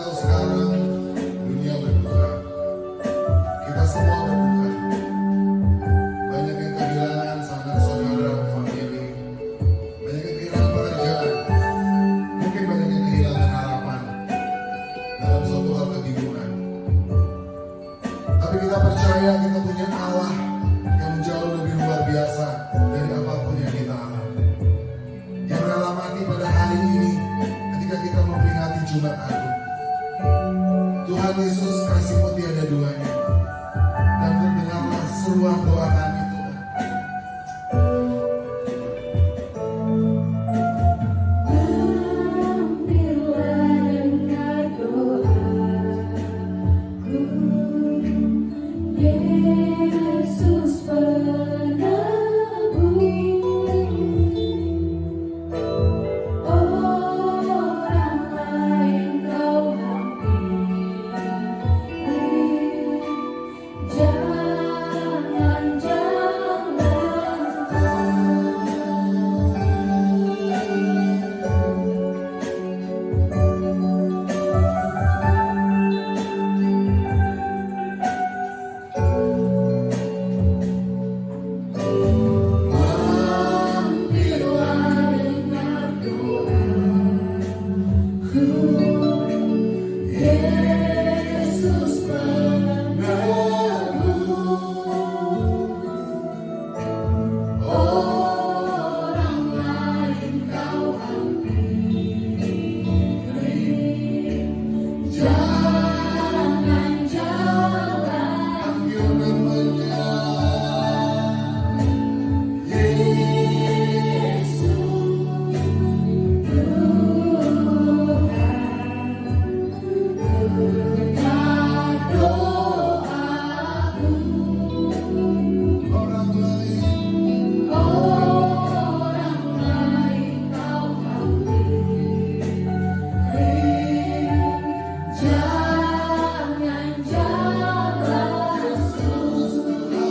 tahu sekarang dunia berduka. Kita semua berduka. Banyak yang kehilangan sanak saudara, famili. Banyak yang kehilangan pekerjaan. Mungkin banyak yang kehilangan harapan dalam suatu hal kebingungan. Tapi kita percaya kita punya Allah yang jauh lebih luar biasa dari apapun yang kita alami. Yang rela mati pada hari ini ketika kita memperingati Jumat Agung. Tuhan Yesus kasihmu tiada duanya. Dan mendengarlah seruan doa kami Tuhan. Hampirlah dengar doaku, Yesus penebus. Orang lain kau hampiri, hampirlah dengar doaku, Yesus penebus. Orang lain kau hampiri, jangan jalan. Panggil namanya Yesus Tuhan, dengar doaku. orang lain. Orang lain kau hampiri, jangan jalan. Yesus Tuhan,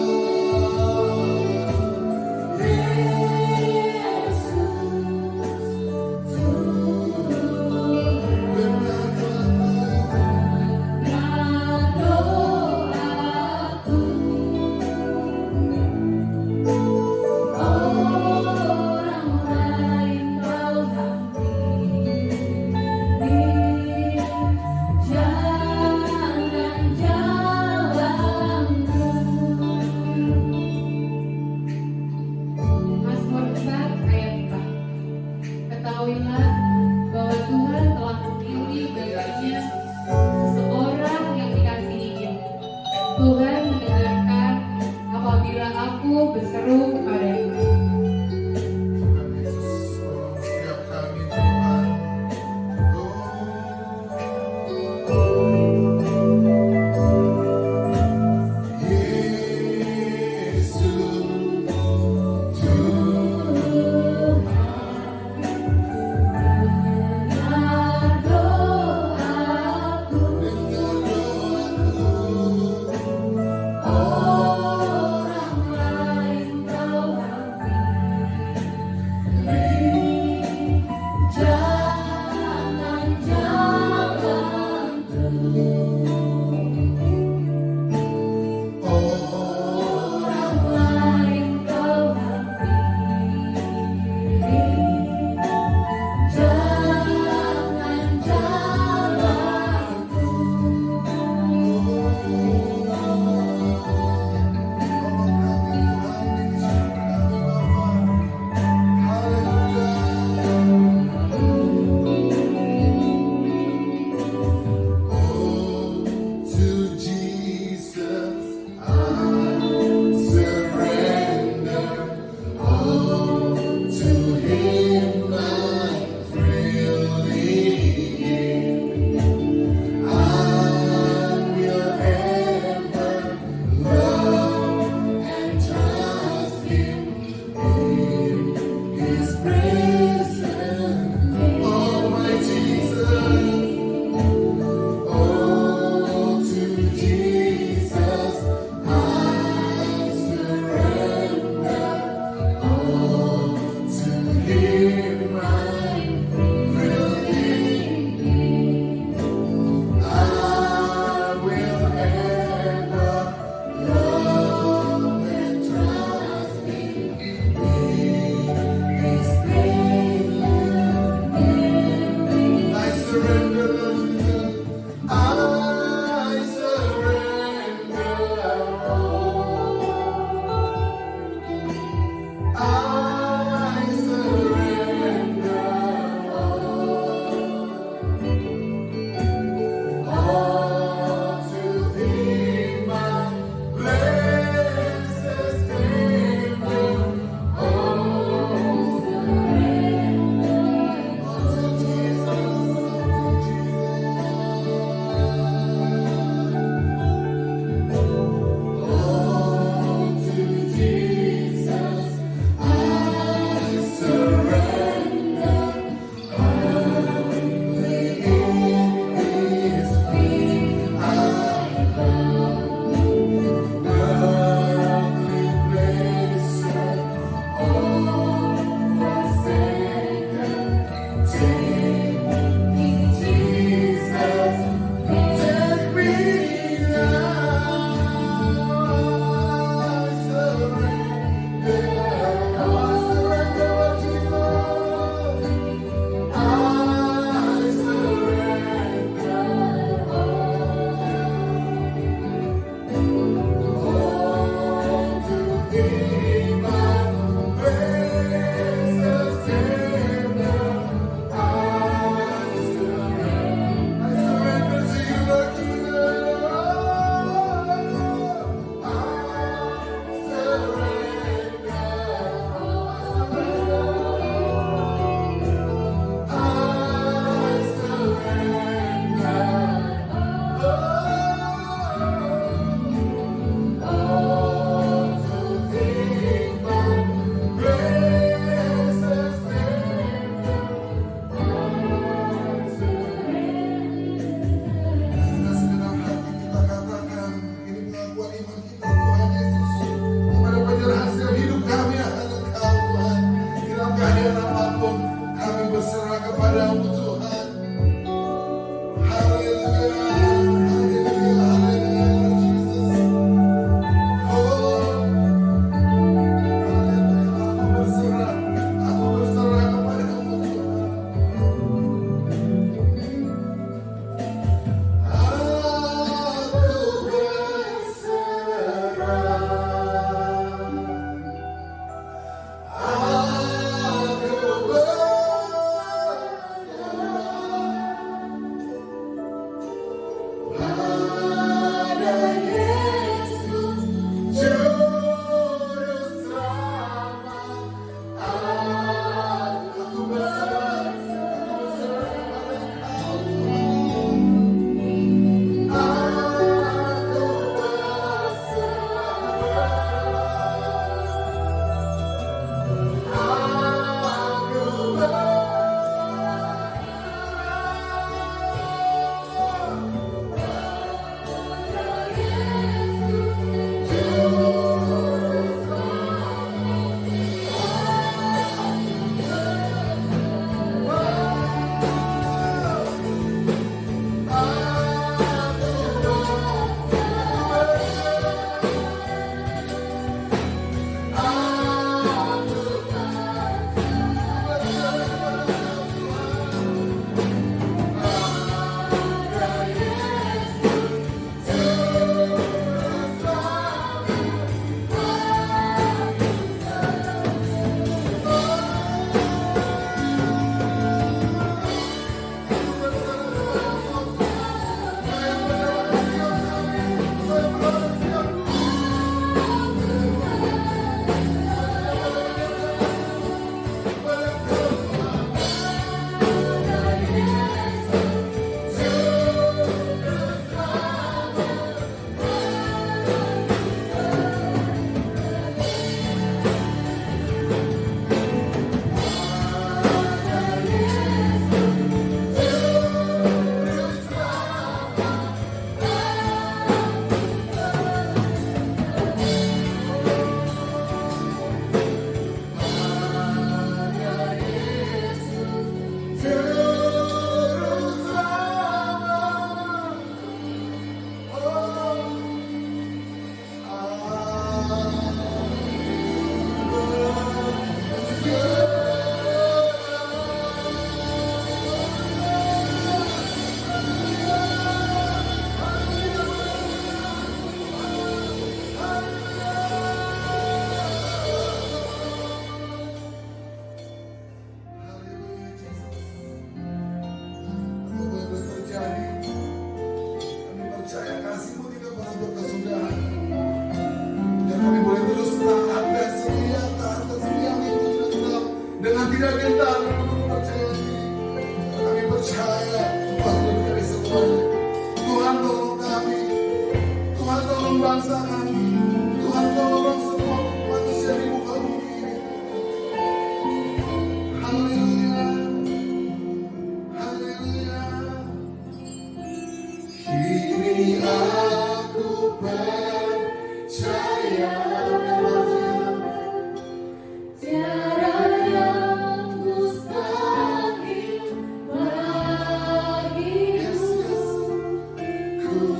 tidak gentar untuk percaya diri. Kami percaya Tuhan lebih dari semuanya. Tuhan tolong kami, Tuhan tolong bangsa kami, Tuhan tolong semua manusia di muka bumi ini. Haleluya, haleluya. Kini aku percaya. Tiada yang mustahil bagimu.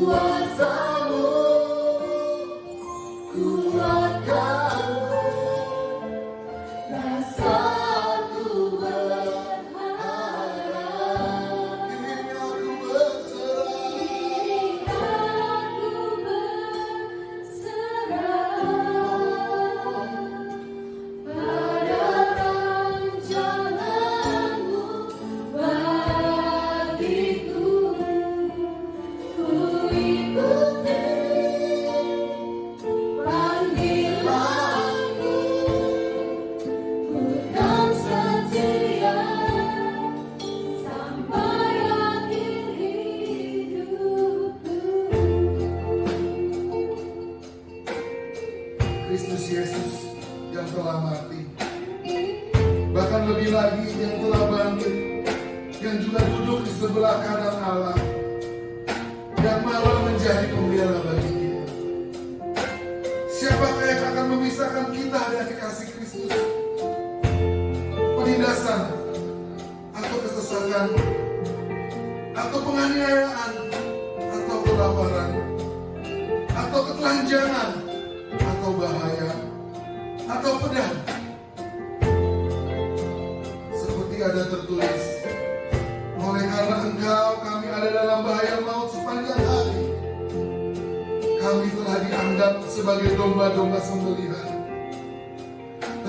Kuasamu kuatkanmu, rasaku berharap. Kini aku berserah. Kini aku berserah pada rancanganmu bagiku. Ku ikuti panggilanmu, ku kan setia sampai akhir hidupku. Kristus Yesus yang telah mati, bahkan lebih lagi yang telah bangkit, yang juga duduk di sebelah kanan Allah, yang malah menjadi pembela bagi kita. Siapakah yang akan memisahkan kita dari kasih Kristus? Penindasan atau kesesatan atau penganiayaan kelaparan, atau ketelanjangan, atau bahaya, atau pedang. Seperti ada tertulis, oleh karena Engkau kami ada dalam bahaya maut sepanjang hari. Kami telah dianggap sebagai domba-domba sembelihan.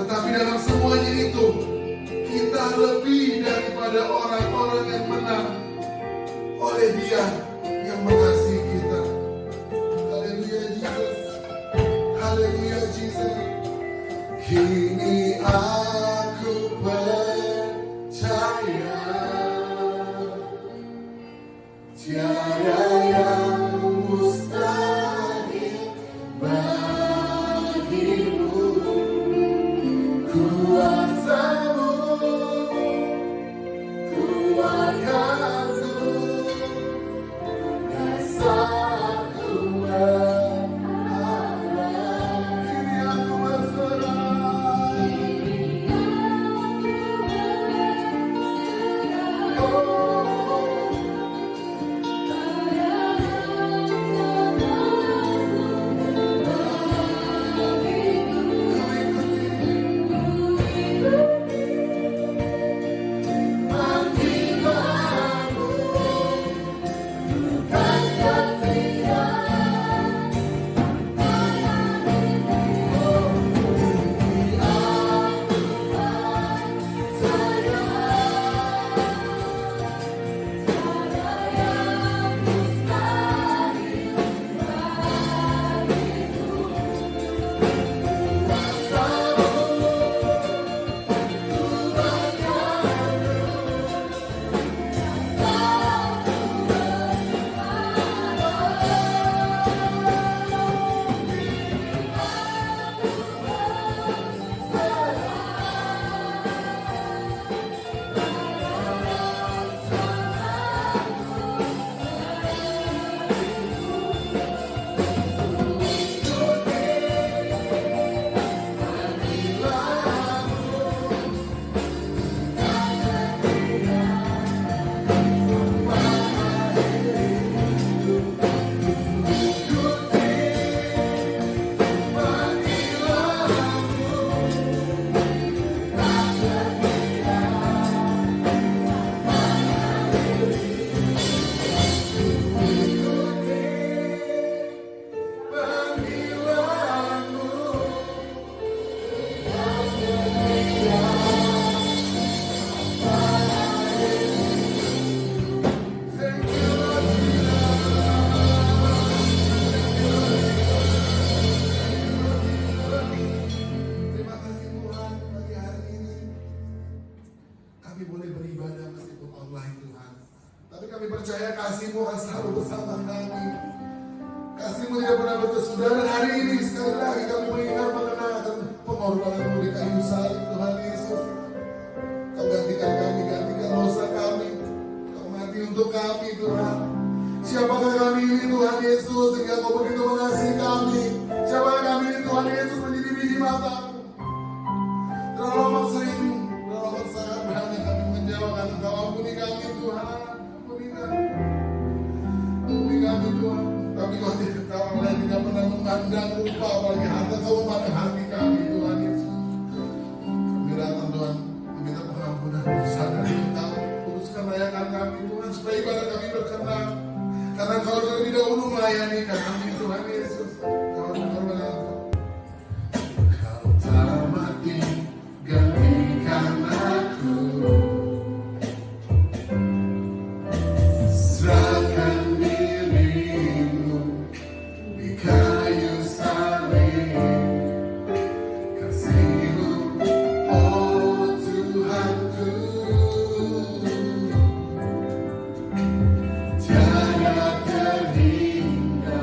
Tetapi dalam semuanya itu, kita lebih daripada orang-orang yang menang oleh Dia yang mengasihi kita. Haleluya Jesus. Haleluya Jesus. Kini aku percaya tiada yang mustahil bagimu. Kuasamu, kuatkanku, kasih-Mu berharap. Kini aku berserah. Kami boleh beribadah meskipun online Tuhan, tapi kami percaya kasih-Mu akan selalu bersama kami. Kasih-Mu tidak pernah berkesudahan. Dan hari ini sekali lagi kami mengingat mengenalkan pengorbanan-Mu di kayu salib Tuhan Yesus. Kau gantikan kami, gantikan dosa kami. Kau mati untuk kami Tuhan. Siapakah kami ini Tuhan Yesus sehingga Kau begitu mengasihi kami? Siapakah kami ini Tuhan Yesus menjadi biji mata-Mu? Terlalu amat sering, terlalu amat sangat banyak kami menjawabkan Engkau. Ampuni kami Tuhan, ampuni kami. Ampuni kami Tuhan. Kami Kau tidak tahu, orang lain tidak pernah memandang rupa, apalagi harta Kau memandang hati kami Tuhan Yesus. Kami datang Tuhan, meminta pengampunan dosa dari Engkau. Uruskan layanan kami Tuhan, supaya ibadah kami berkenan. Karena Kau terlebih dahulu melayani kami Tuhan Yesus. Kau berkorban Engkau. Kau tak mati, gantikan aku. Serahkan diri-Mu di kayu salib. Kasih-Mu, oh Tuhanku. Tiada terhingga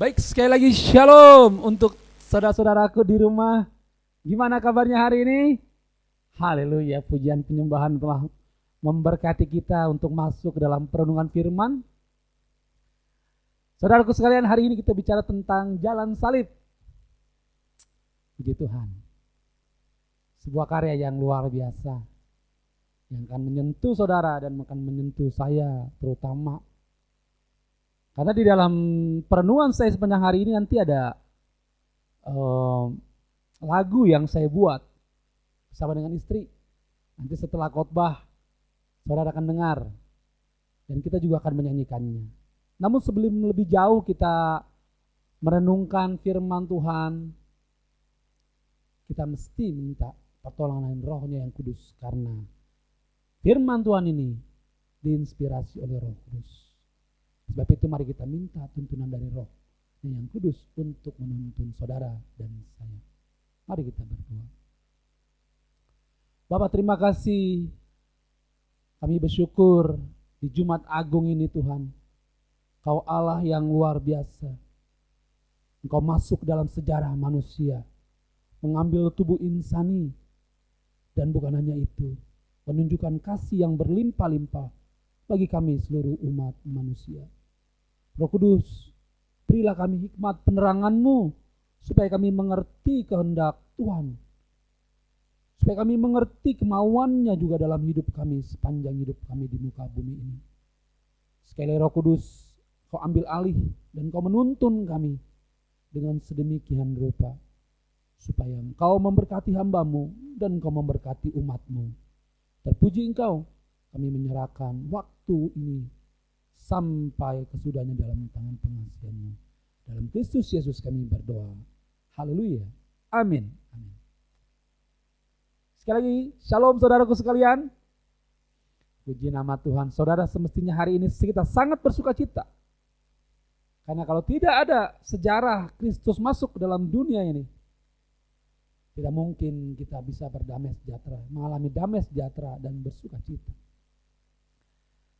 Baik, sekali lagi shalom untuk saudara-saudaraku di rumah. Gimana kabarnya hari ini? Haleluya, pujian penyembahan telah memberkati kita untuk masuk ke dalam perenungan firman. Saudaraku sekalian, hari ini kita bicara tentang jalan salib. Puji Tuhan. Sebuah karya yang luar biasa, yang akan menyentuh saudara dan akan menyentuh saya terutama. Karena di dalam perenungan saya sepanjang hari ini nanti ada lagu yang saya buat bersama dengan istri. Nanti setelah khotbah saudara akan dengar dan kita juga akan menyanyikannya. Namun sebelum lebih jauh kita merenungkan firman Tuhan, kita mesti minta pertolongan Roh-Nya yang kudus, karena firman Tuhan ini diinspirasi oleh Roh Kudus. Sebab itu mari kita minta tuntunan dari Roh yang kudus untuk menuntun saudara dan saya. Mari kita berdoa. Bapa, terima kasih. Kami bersyukur di Jumat Agung ini Tuhan. Kau Allah yang luar biasa. Engkau masuk dalam sejarah manusia, mengambil tubuh insani, dan bukan hanya itu, menunjukkan kasih yang berlimpah-limpah bagi kami seluruh umat manusia. Roh Kudus, berilah kami hikmat penerangan-Mu supaya kami mengerti kehendak Tuhan, supaya kami mengerti kemauan-Nya juga dalam hidup kami sepanjang hidup kami di muka bumi ini. Sekali Roh Kudus, Kau ambil alih dan Kau menuntun kami dengan sedemikian rupa, supaya Engkau memberkati hamba-Mu dan Engkau memberkati umat-Mu. Terpuji Engkau, kami menyerahkan waktu ini sampai kesudahnya dalam tangan pengasihan-Mu. Dalam Kristus Yesus kami berdoa. Haleluya. Amin. Amin. Sekali lagi, shalom saudaraku sekalian. Puji nama Tuhan. Saudara, semestinya hari ini kita sangat bersuka cita. Karena kalau tidak ada sejarah Kristus masuk ke dalam dunia ini, tidak mungkin kita bisa berdamai sejahtera, mengalami damai sejahtera dan bersuka cita.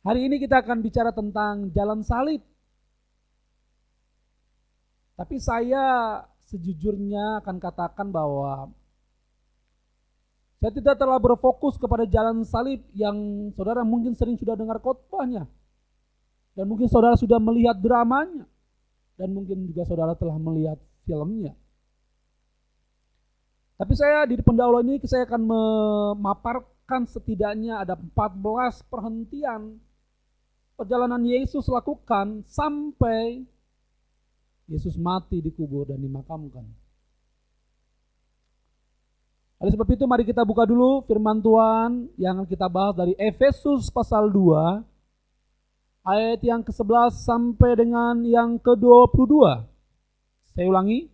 Hari ini kita akan bicara tentang jalan salib. Tapi saya sejujurnya akan katakan bahwa saya tidak terlalu berfokus kepada jalan salib yang saudara mungkin sering sudah dengar khotbahnya. Dan mungkin saudara sudah melihat dramanya. Dan mungkin juga saudara telah melihat filmnya. Tapi saya di pendahuluan ini saya akan memaparkan setidaknya ada 14 perhentian perjalanan Yesus lakukan sampai Yesus mati, dikubur dan dimakamkan. Oleh sebab itu mari kita buka dulu firman Tuhan yang kita bahas dari Efesus pasal 2 ayat yang ke-11 sampai dengan yang ke-22. Saya ulangi.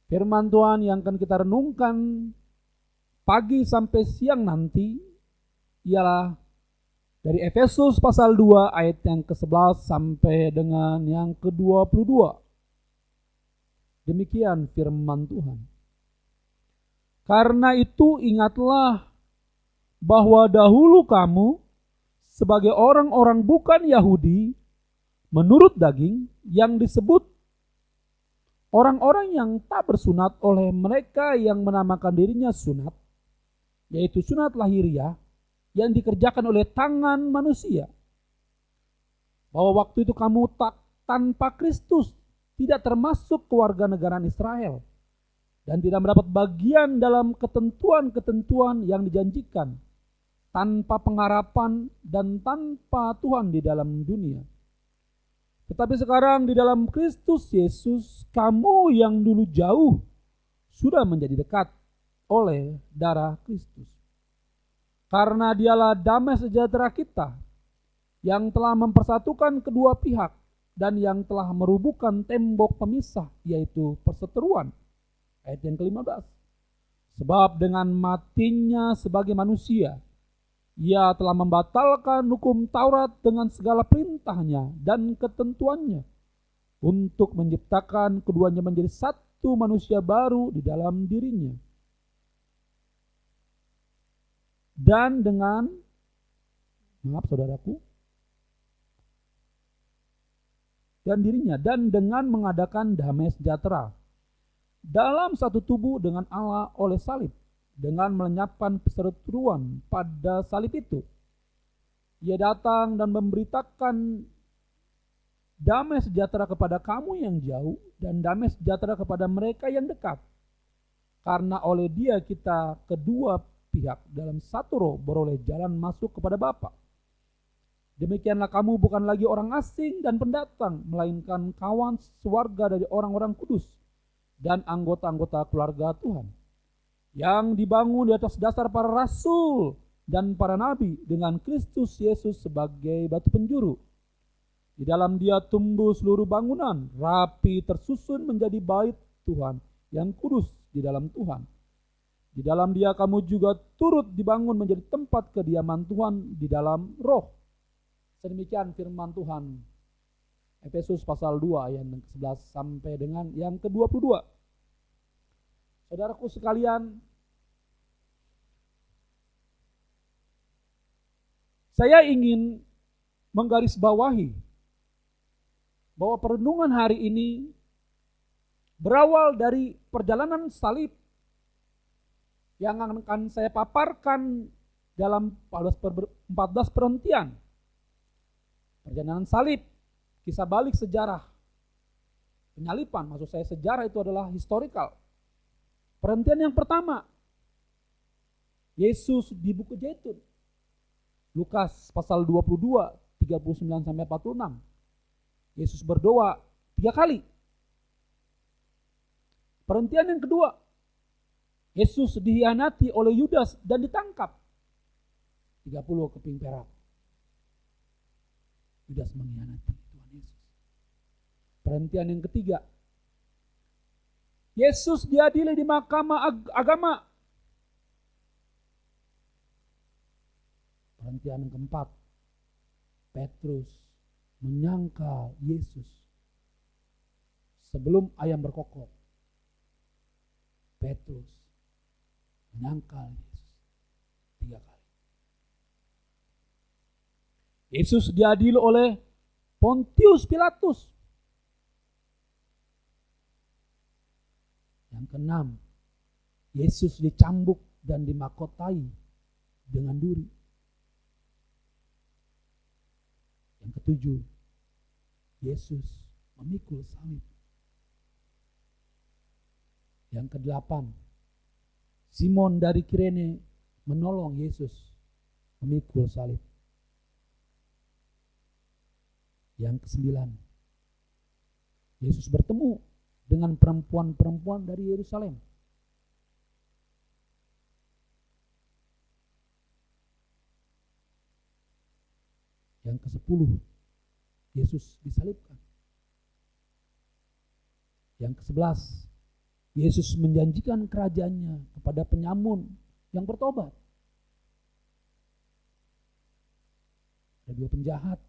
Firman Tuhan yang akan kita renungkan pagi sampai siang nanti ialah dari Efesus pasal 2 ayat yang ke-11 sampai dengan yang ke-22. Demikian firman Tuhan. Karena itu ingatlah bahwa dahulu kamu sebagai orang-orang bukan Yahudi menurut daging yang disebut orang-orang yang tak bersunat oleh mereka yang menamakan dirinya sunat, yaitu sunat lahiriah yang dikerjakan oleh tangan manusia. Bahwa waktu itu kamu tanpa Kristus, tidak termasuk kewarganegaraan Israel, dan tidak mendapat bagian dalam ketentuan-ketentuan yang dijanjikan, tanpa pengharapan dan tanpa Tuhan di dalam dunia. Tetapi sekarang di dalam Kristus Yesus, kamu yang dulu jauh sudah menjadi dekat oleh darah Kristus. Karena dialah damai sejahtera kita yang telah mempersatukan kedua pihak dan yang telah merubuhkan tembok pemisah, yaitu perseteruan. Ayat yang ke-15. Sebab dengan matinya sebagai manusia, ia telah membatalkan hukum Taurat dengan segala perintahnya dan ketentuannya untuk menciptakan keduanya menjadi satu manusia baru di dalam dirinya. Dan dengan, maaf saudaraku, dan dirinya, dan dengan mengadakan damai sejahtera dalam satu tubuh dengan Allah oleh salib, dengan melenyapkan perseteruan pada salib itu. Ia datang dan memberitakan damai sejahtera kepada kamu yang jauh dan damai sejahtera kepada mereka yang dekat. Karena oleh Dia kita kedua pihak dalam satu roh beroleh jalan masuk kepada Bapa. Demikianlah kamu bukan lagi orang asing dan pendatang, melainkan kawan sewarga dari orang-orang kudus dan anggota-anggota keluarga Tuhan, yang dibangun di atas dasar para rasul dan para nabi, dengan Kristus Yesus sebagai batu penjuru. Di dalam Dia tumbuh seluruh bangunan, rapi tersusun menjadi bait Tuhan yang kudus di dalam Tuhan. Di dalam Dia kamu juga turut dibangun menjadi tempat kediaman Tuhan di dalam roh. Sedemikian firman Tuhan. Efesus pasal 2 ayat yang ke-11 sampai dengan yang ke-22. Saudaraku sekalian, saya ingin menggarisbawahi bahwa perenungan hari ini berawal dari perjalanan salib yang akan saya paparkan dalam 14 perhentian. Perjalanan salib, kisah balik sejarah penyalipan, maksud saya sejarah itu adalah historical. Perhentian yang pertama, Yesus di Bukit Zaitun. Lukas pasal 22, 39 sampai 46. Yesus berdoa 3 kali. Perhentian yang kedua, Yesus dihianati oleh Yudas dan ditangkap. 30 keping perak. Yudas mengkhianati Tuhan Yesus. Perhentian yang ketiga, Yesus diadili di mahkamah agama. Perhentian yang keempat, Petrus menyangkal Yesus sebelum ayam berkokok. Petrus menyangkal Yesus 3 kali. Yesus diadili oleh Pontius Pilatus. Yang keenam, Yesus dicambuk dan dimakotai dengan duri. Yang ketujuh, Yesus memikul salib. Yang kedelapan, Simon dari Kirene menolong Yesus memikul salib. Yang kesembilan, Yesus bertemu dengan perempuan-perempuan dari Yerusalem. Yang ke-10, Yesus disalibkan. Yang ke-11, Yesus menjanjikan kerajaannya kepada penyamun yang bertobat. Ada 2 penjahat.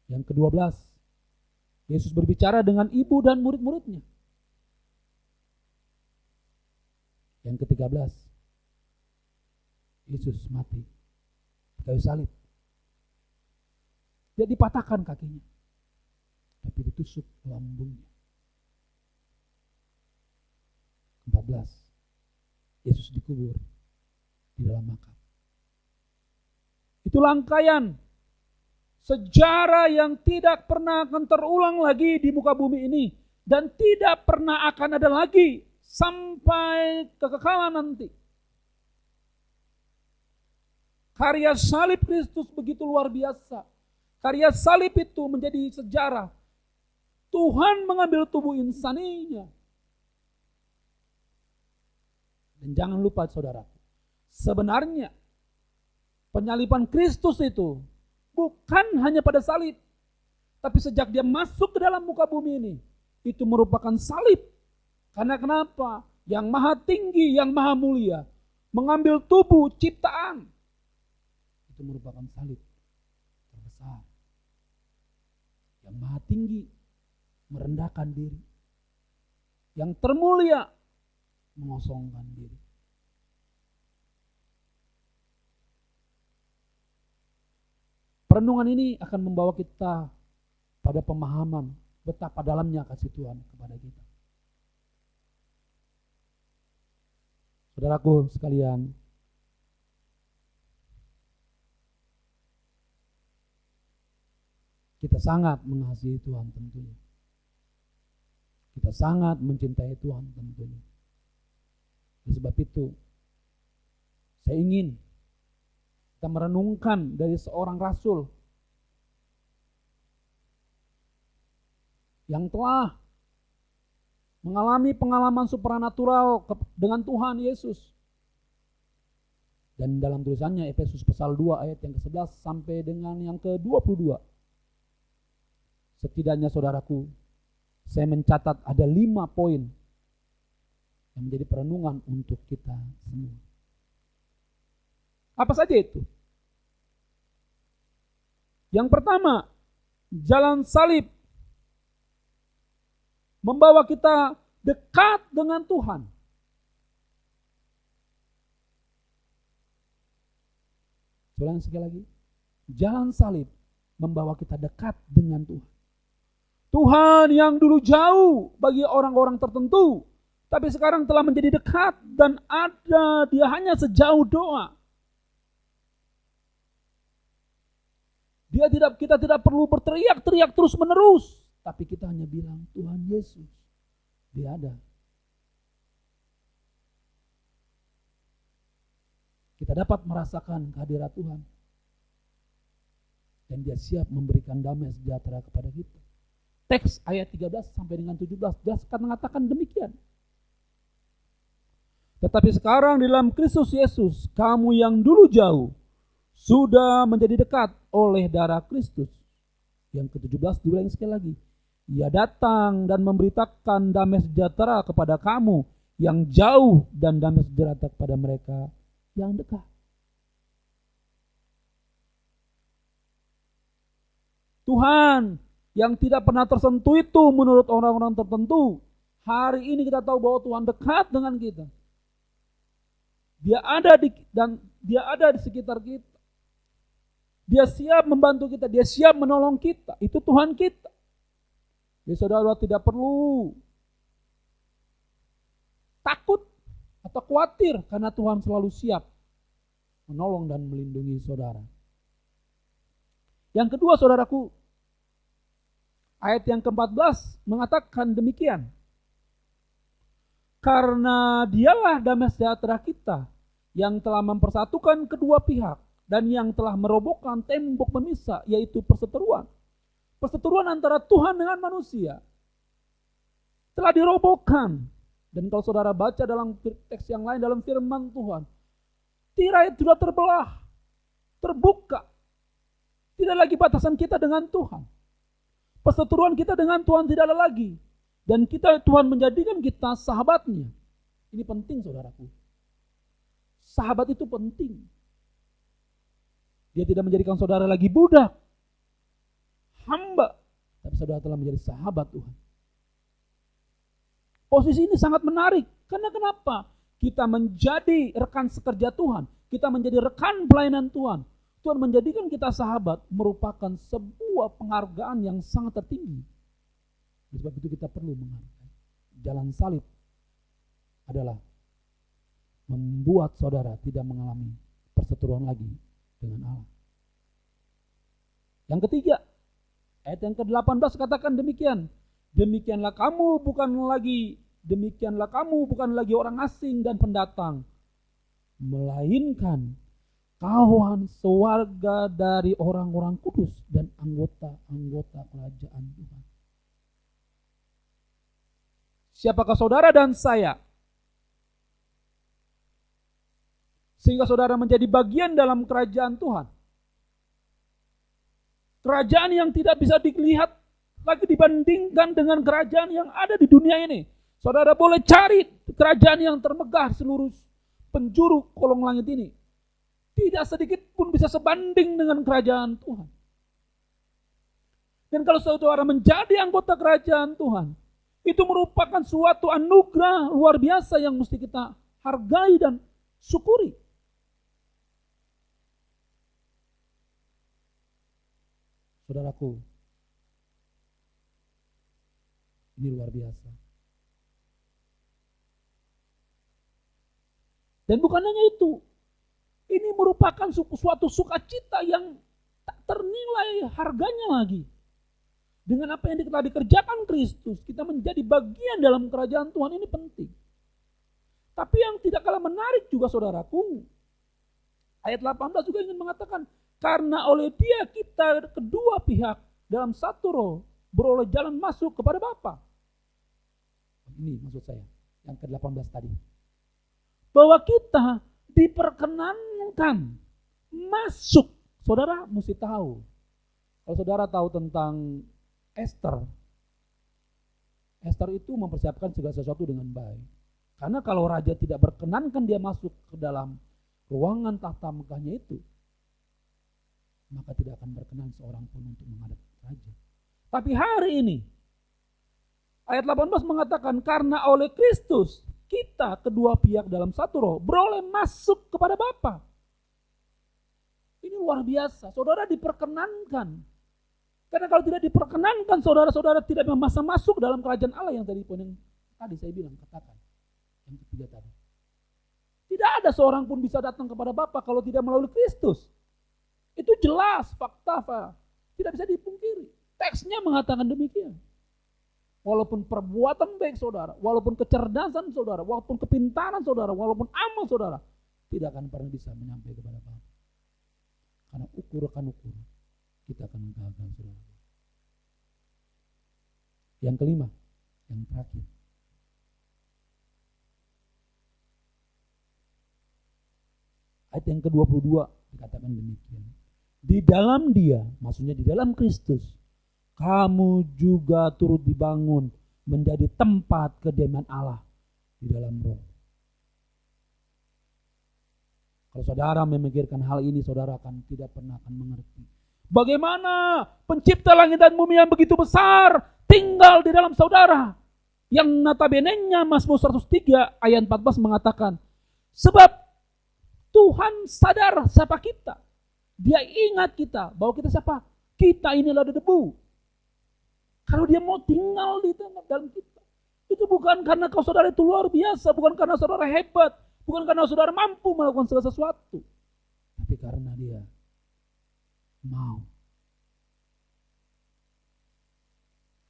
Yang ke-12, Yesus berbicara dengan ibu dan murid-muridnya. Yang ke-13, Yesus mati di kayu salib. Dia dipatahkan kakinya, tapi ditusuk lambungnya. 14, Yesus dikubur di dalam makam. Itu rangkaian sejarah yang tidak pernah akan terulang lagi di muka bumi ini, dan tidak pernah akan ada lagi sampai kekekalan nanti. Karya salib Kristus begitu luar biasa. Karya salib itu menjadi sejarah. Tuhan mengambil tubuh insaninya. Dan jangan lupa saudara, sebenarnya penyaliban Kristus itu bukan hanya pada salib, tapi sejak dia masuk ke dalam muka bumi ini, itu merupakan salib. Karena kenapa? Yang maha tinggi, yang maha mulia, mengambil tubuh ciptaan. Itu merupakan salib terbesar. Yang maha tinggi, merendahkan diri. Yang termulia, mengosongkan diri. Perenungan ini akan membawa kita pada pemahaman betapa dalamnya kasih Tuhan kepada kita. Saudaraku sekalian, kita sangat mengasihi Tuhan tentunya. Kita sangat mencintai Tuhan tentunya. Oleh sebab itu, saya ingin kita merenungkan dari seorang rasul yang telah mengalami pengalaman supranatural dengan Tuhan Yesus. Dan dalam tulisannya Efesus pasal 2 ayat yang ke-11 sampai dengan yang ke-22. Setidaknya saudaraku, saya mencatat ada 5 poin yang menjadi perenungan untuk kita semua. Apa saja itu? Yang pertama, jalan salib membawa kita dekat dengan Tuhan. Ulang sekali lagi. Jalan salib membawa kita dekat dengan Tuhan. Tuhan yang dulu jauh bagi orang-orang tertentu, tapi sekarang telah menjadi dekat dan ada dia hanya sejauh doa. Kita tidak perlu berteriak-teriak terus menerus, tapi kita hanya bilang Tuhan Yesus, dia ada. Kita dapat merasakan kehadiran Tuhan. Dan dia siap memberikan damai sejahtera kepada kita. Teks ayat 13 sampai dengan 17 jelas mengatakan demikian. Tetapi sekarang di dalam Kristus Yesus, kamu yang dulu jauh, sudah menjadi dekat oleh darah Kristus. Yang ke-17 diulang sekali lagi. Ia datang dan memberitakan damai sejahtera kepada kamu yang jauh dan damai sejahtera kepada mereka yang dekat. Tuhan yang tidak pernah tersentuh itu menurut orang-orang tertentu, hari ini kita tahu bahwa Tuhan dekat dengan kita. Dia ada di sekitar kita. Dia siap membantu kita, dia siap menolong kita. Itu Tuhan kita. Jadi saudara tidak perlu takut atau khawatir karena Tuhan selalu siap menolong dan melindungi saudara. Yang kedua saudaraku, ayat yang ke-14 mengatakan demikian. Karena dialah damai sejahtera kita yang telah mempersatukan kedua pihak dan yang telah merobohkan tembok pemisah, yaitu perseteruan. Perseteruan antara Tuhan dengan manusia telah dirobohkan. Dan kalau saudara baca dalam teks yang lain, dalam firman Tuhan, tirai sudah terbelah, terbuka. Tidak lagi batasan kita dengan Tuhan. Perseteruan kita dengan Tuhan tidak ada lagi. Dan Tuhan menjadikan kita sahabatnya. Ini penting saudaraku. Sahabat itu penting. Dia tidak menjadikan saudara lagi budak, hamba, tapi saudara telah menjadi sahabat Tuhan. Posisi ini sangat menarik. Karena kenapa? Kita menjadi rekan sekerja Tuhan. Kita menjadi rekan pelayanan Tuhan. Tuhan menjadikan kita sahabat merupakan sebuah penghargaan yang sangat tertinggi. Sebab itu kita perlu menghargai. Jalan salib adalah membuat saudara tidak mengalami perseteruan lagi dengan Allah. Yang ketiga, ayat yang ke-18 katakan demikian. Demikianlah kamu bukan lagi orang asing dan pendatang, melainkan kawan sewarga dari orang-orang kudus dan anggota-anggota kerajaan Tuhan. Siapakah saudara dan saya? Sehingga saudara menjadi bagian dalam kerajaan Tuhan. Kerajaan yang tidak bisa dilihat lagi dibandingkan dengan kerajaan yang ada di dunia ini. Saudara boleh cari kerajaan yang termegah seluruh penjuru kolong langit ini. Tidak sedikit pun bisa sebanding dengan kerajaan Tuhan. Dan kalau saudara menjadi anggota kerajaan Tuhan, itu merupakan suatu anugerah luar biasa yang mesti kita hargai dan syukuri. Saudaraku, ini luar biasa. Dan bukan hanya itu, ini merupakan suatu sukacita yang tak ternilai harganya lagi. Dengan apa yang telah dikerjakan Kristus, kita menjadi bagian dalam kerajaan Tuhan, ini penting. Tapi yang tidak kalah menarik juga saudaraku, ayat 18 juga ingin mengatakan, karena oleh Dia kita kedua pihak dalam satu roh beroleh jalan masuk kepada Bapa. Ini maksud saya, yang ke-18 tadi. Bahwa kita diperkenankan masuk. Saudara mesti tahu. Kalau saudara tahu tentang Esther itu mempersiapkan segala sesuatu dengan baik. Karena kalau raja tidak berkenankan dia masuk ke dalam ruangan tahta megahnya itu, maka tidak akan berkenan seorang pun untuk menghadap raja. Tapi hari ini, ayat 18 mengatakan, karena oleh Kristus, kita kedua pihak dalam satu roh beroleh masuk kepada Bapa. Ini luar biasa, saudara diperkenankan. Karena kalau tidak diperkenankan, saudara-saudara tidak bisa masuk dalam kerajaan Allah yang tadi saya bilang, katakan. Yang ketiga tadi. Tidak ada seorang pun bisa datang kepada Bapa kalau tidak melalui Kristus. Itu jelas, fakta, tidak bisa dipungkiri. Teksnya mengatakan demikian. Walaupun perbuatan baik saudara, walaupun kecerdasan saudara, walaupun kepintaran saudara, walaupun amal saudara, tidak akan pernah bisa menyampai kepada Bapa. Karena ukur kita akan gagal saudara. Yang kelima, yang terakhir. Ayat yang ke-22 dikatakan demikian. Di dalam Dia, maksudnya di dalam Kristus, kamu juga turut dibangun menjadi tempat kediaman Allah di dalam roh. Kalau saudara memikirkan hal ini, saudara akan tidak pernah akan mengerti. Bagaimana pencipta langit dan bumi yang begitu besar tinggal di dalam saudara. Yang notabene-nya Mazmur 103 ayat 14 mengatakan, sebab Tuhan sadar siapa kita. Dia ingat kita, bahwa kita siapa? Kita inilah debu. Kalau dia mau tinggal di dalam kita, itu bukan karena kau saudara itu luar biasa, bukan karena saudara hebat, bukan karena saudara mampu melakukan segala sesuatu, tapi karena dia mau.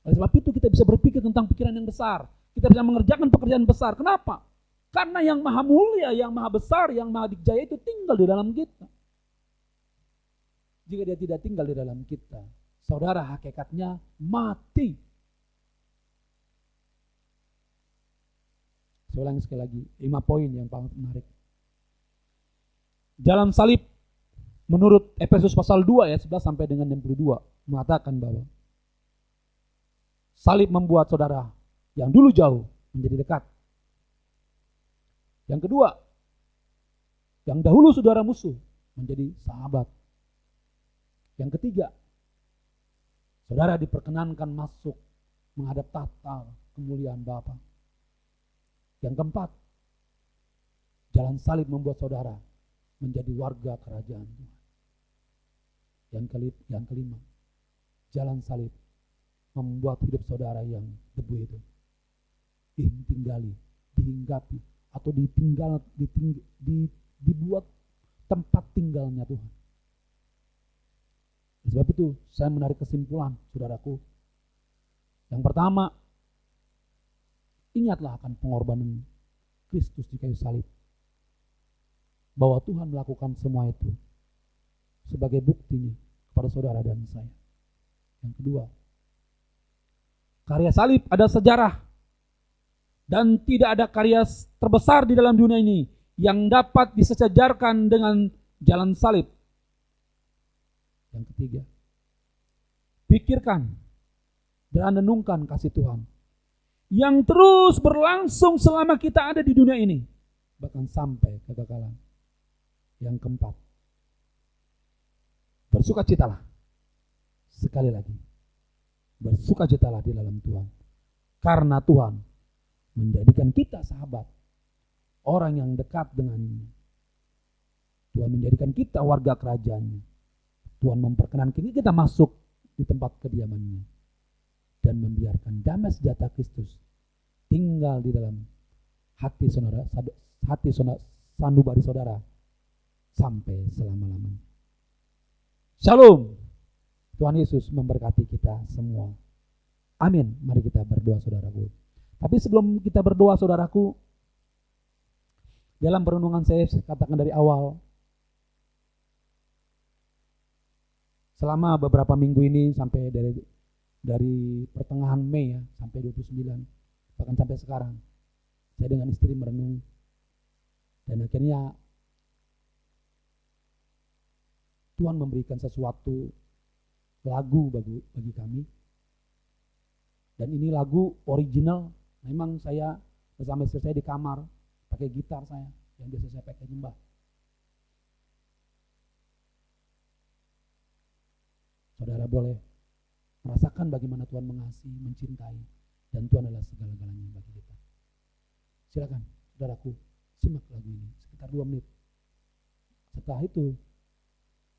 Oleh sebab itu kita bisa berpikir tentang pikiran yang besar, kita bisa mengerjakan pekerjaan besar. Kenapa? Karena yang maha mulia, yang maha besar, yang maha dikjaya itu tinggal di dalam kita. Jika dia tidak tinggal di dalam kita, saudara hakikatnya mati. Saya ulangi sekali lagi, 5 poin yang paling menarik. Jalan salib menurut Efesus pasal 2 ayat 11 sampai dengan 62 mengatakan bahwa salib membuat saudara yang dulu jauh menjadi dekat. Yang kedua, yang dahulu saudara musuh menjadi sahabat. Yang ketiga, saudara diperkenankan masuk menghadap tahta kemuliaan Bapa. Yang keempat, jalan salib membuat saudara menjadi warga kerajaan Tuhan. Yang kelima, jalan salib membuat hidup saudara yang debu itu ditinggali, dihinggapi, atau dibuat tempat tinggalnya Tuhan. Sebab itu saya menarik kesimpulan, saudaraku. Yang pertama, ingatlah akan pengorbanan Kristus di kayu salib. Bahwa Tuhan melakukan semua itu sebagai buktinya kepada saudara dan saya. Yang kedua, karya salib ada sejarah. Dan tidak ada karya terbesar di dalam dunia ini yang dapat disejajarkan dengan jalan salib. Yang ketiga, pikirkan dan renungkan kasih Tuhan yang terus berlangsung selama kita ada di dunia ini, bahkan sampai kegagalan. Yang keempat, bersukacitalah. Sekali lagi, bersukacitalah di dalam Tuhan, karena Tuhan menjadikan kita sahabat, orang yang dekat dengannya. Tuhan menjadikan kita warga kerajaannya. Tuhan memperkenankan kita masuk di tempat kediamannya dan membiarkan damai sejahtera Kristus tinggal di dalam hati sanubari saudara sampai selama-lamanya. Shalom. Tuhan Yesus memberkati kita semua. Amin. Mari kita berdoa saudaraku. Tapi sebelum kita berdoa saudaraku, dalam perenungan saya katakan dari awal, selama beberapa minggu ini sampai dari pertengahan Mei ya, sampai 29, bahkan sampai sekarang, saya dengan istri merenung dan akhirnya Tuhan memberikan sesuatu lagu bagi kami. Dan ini lagu original. Memang saya bersama istri saya di kamar pakai gitar saya yang biasa saya pakai nyembah. Saudara boleh merasakan bagaimana Tuhan mengasihi, mencintai, dan Tuhan adalah segala-galanya bagi kita. Silakan saudaraku, simak lagu ini sekitar 2 menit. Setelah itu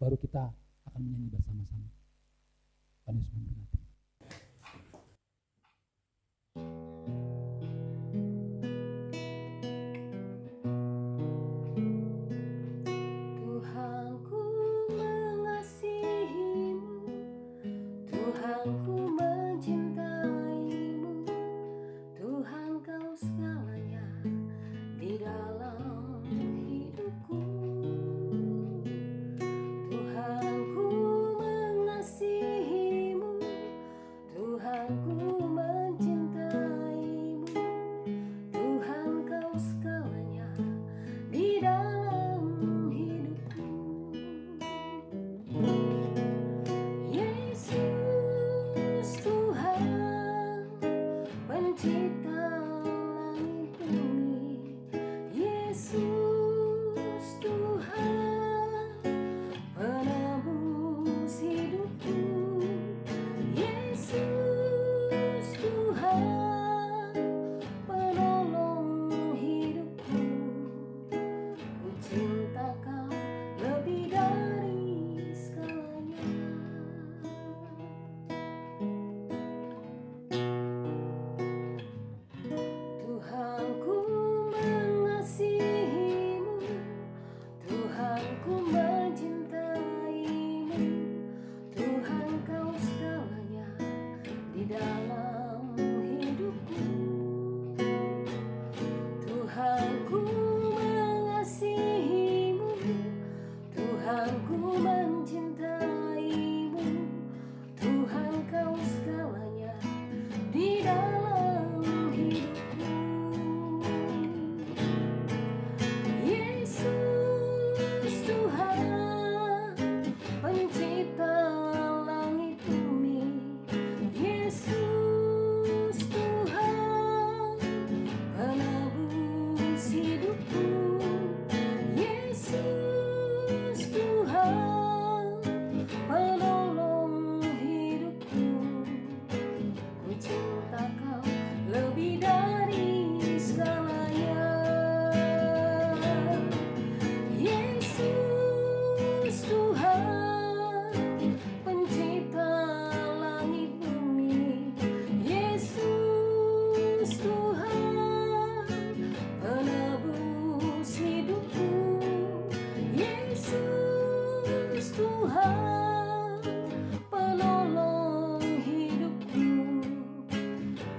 baru kita akan menyanyi bersama-sama. Tuhan Yesus memberkati. Tuhanku mengasihimu, Tuhanku mencintaimu, Tuhan kau segalanya di dalam hidupku. Tuhanku mengasihimu, Tuhanku mencintaimu, Tuhan kau segalanya di dalam hidupku. Yesus Tuhan, pencipta langit bumi. Yesus Tuhan, penebus hidupku. Yesus Tuhan, penolong hidupku. Ku cinta kau lebih dari segalanya. Tuhanku mengasihimu, Tuhanku mencintaimu, Tuhan kau segalanya di dalam hidupku. Tuhanku mengasihimu, Tuhanku mencintaimu, Tuhan kau segalanya di dalam hidupku. Yesus Tuhan, pencipta langit bumi. Yesus Tuhan, penebus hidupku. Yesus Tuhan, penolong hidupku. Ku cinta kau lebih dari segalanya. Yesus Tuhan, pencipta langit bumi. Yesus Tuhan, penebus hidupku. Yesus Tuhan, penolong hidupku.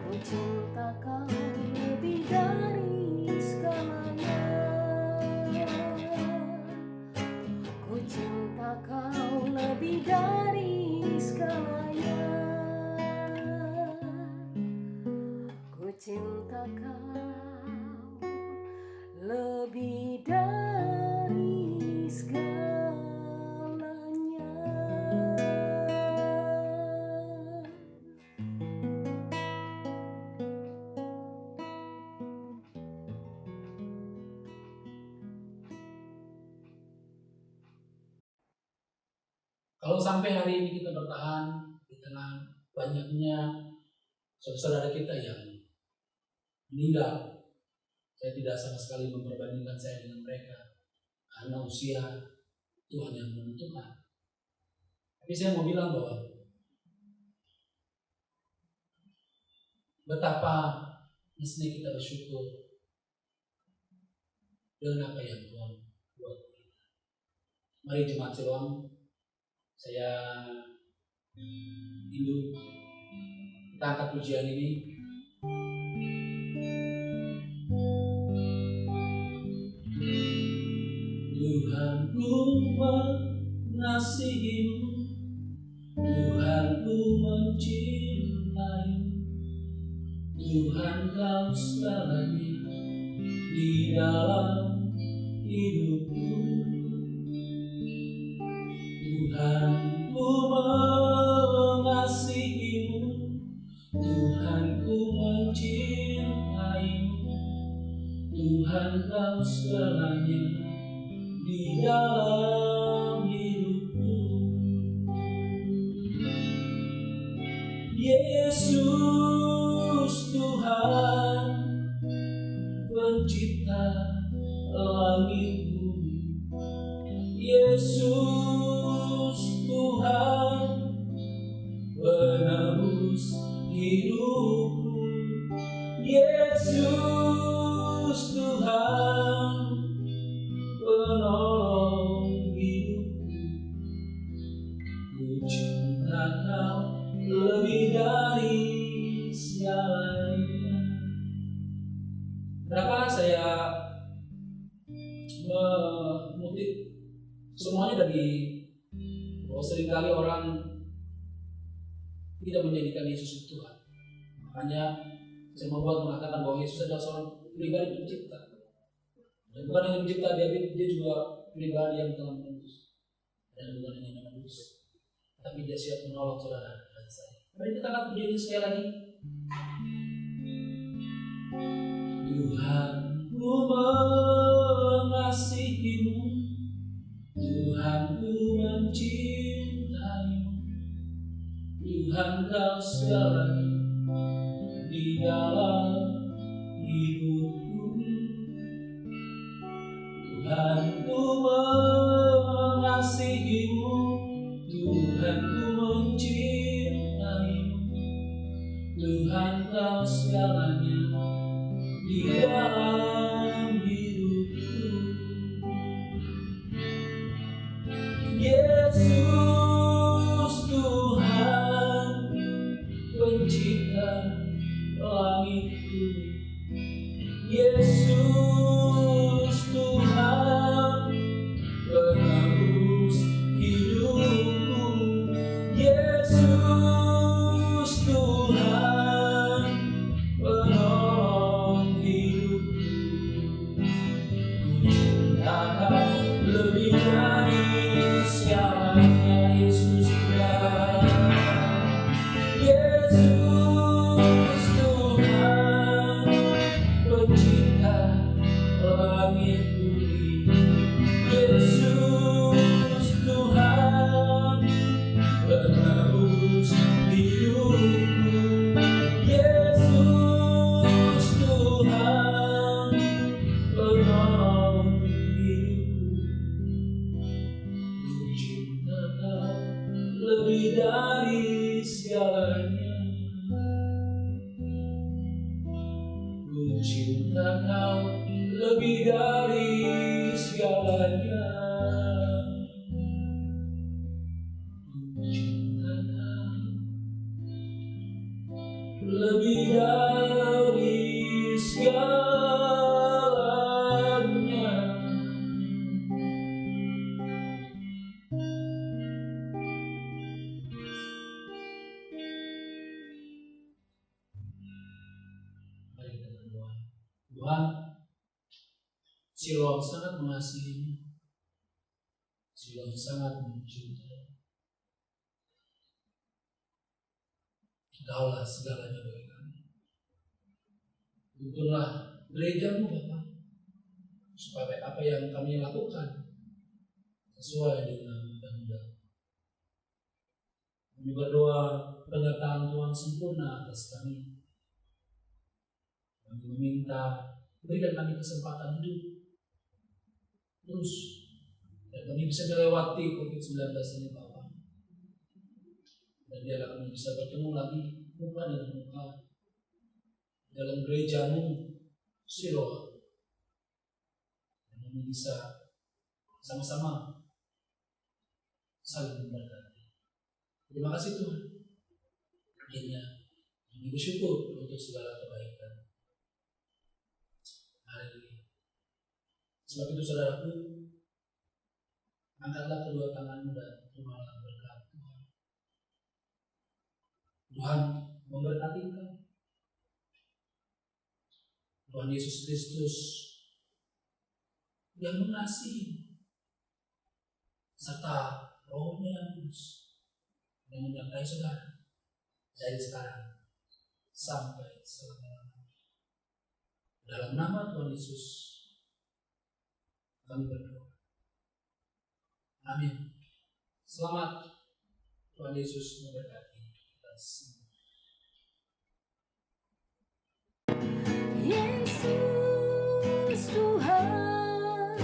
Ku cinta kau lebih dari segalanya. Ku cinta kau lebih dari segalanya. Ku cinta kau lebih dari segalanya. Kalau sampai hari ini kita bertahan di tengah banyaknya saudara kita yang meninggal, saya tidak sama sekali memperbandingkan saya dengan mereka karena usia Tuhan yang menentukan. Tapi saya mau bilang bahwa betapa mestinya kita bersyukur dengan apa yang Tuhan buat kita. Mari jemaat Siloam, saya rindu kita angkat pujian ini. Tuhan ku mengasihimu, Tuhan ku mencintaimu, Tuhan kau segalanya di dalam hidupku. Tuhan ku mengasihimu, Tuhan ku mencintaimu, Tuhan kau segalanya di dalam hidupku. Yesus Tuhan pencipta langit bumi, Yesus Tuhan penebus hidupku, Yesus Tuhan penolong hidupku. Ku cinta Kau lebih dari segalanya. Kenapa saya mengutip semuanya dari bahwa seringkali orang tidak menjadikan Yesus itu Tuhan. Makanya saya mengatakan bahwa Yesus adalah seorang pribadi pencipta. Dan bukan hanya pencipta, dia juga pribadi yang telah menebus. Dan bukan hanya menebus, tapi dia siap menolong saudara dan saya. Mari kita angkat pujian sekali lagi. Tuhan ku mengasihimu, Tuhan ku mencintaimu, Tuhan kau segalanya di dalam hidupku. Tuhan ku mengasihimu, Tuhan ku mencintaimu, Tuhan kau segalanya di dalam hidupku. Yesus Tuhan pencipta langit bumi, Yesus Tuhan penebus hidupku, Yesus Tuhan penolong hidupku. Ku cinta Kau lebih dari segalanya, Yesus Tuhan, Yesus Tuhan pencipta langit bumi, Yesus Tuhan penebus hidupku, Yesus Tuhan penolong hidupku. Ku cinta Kau lebih dari segalanya, ku cinta Kau lebih dari segalanya, ku cinta Kau lebih dari segalanya. Mari kita berdoa. Tuhan, Siloam sangat mengasihimu, Siloam sangat mencintai. Kaulah segalanya bagi kami. Tuntunlah gereja-Mu Bapa, supaya apa yang kami lakukan sesuai dengan kehendak. Kami berdoa penyertaan Tuhan sempurna atas kami. Kami meminta berikan kami kesempatan hidup terus, dan kami bisa melewati COVID-19 ini Bapak. Dan biarlah kami bisa bertemu lagi muka dengan muka dalam gerejamu Siloam, dan kami bisa sama-sama saling memberkati. Terima kasih Tuhan. Akhirnya kami bersyukur untuk segala kebaikan. Haleluya. Sebab itu saudaraku, angkatlah kedua tanganmu dan terimalah berkat Tuhan. Tuhan memberkati engkau. Tuhan Yesus Kristus yang mengasihi serta Roh-Nya yang kudus yang menyertai saudara dari sekarang sampai selama-lamanya. Dalam nama Tuhan Yesus kami berdoa. Amin. Selamat. Tuhan Yesus memberkati kita semua. Yesus Tuhan,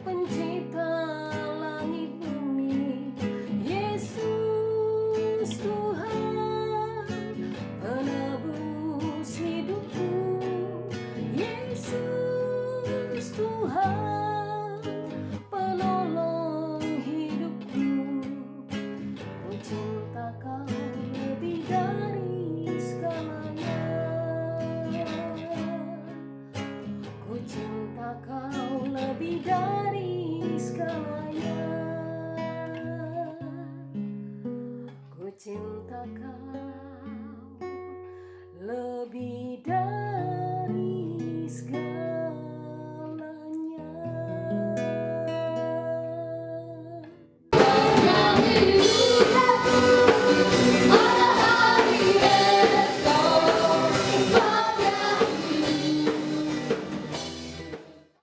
pencipta langit bumi. Yesus Tuhan, penebus hidupku. Yesus Tuhan, penolong hidupku. Ku cinta Kau lebih dari segalanya. Ku cinta Kau lebih dari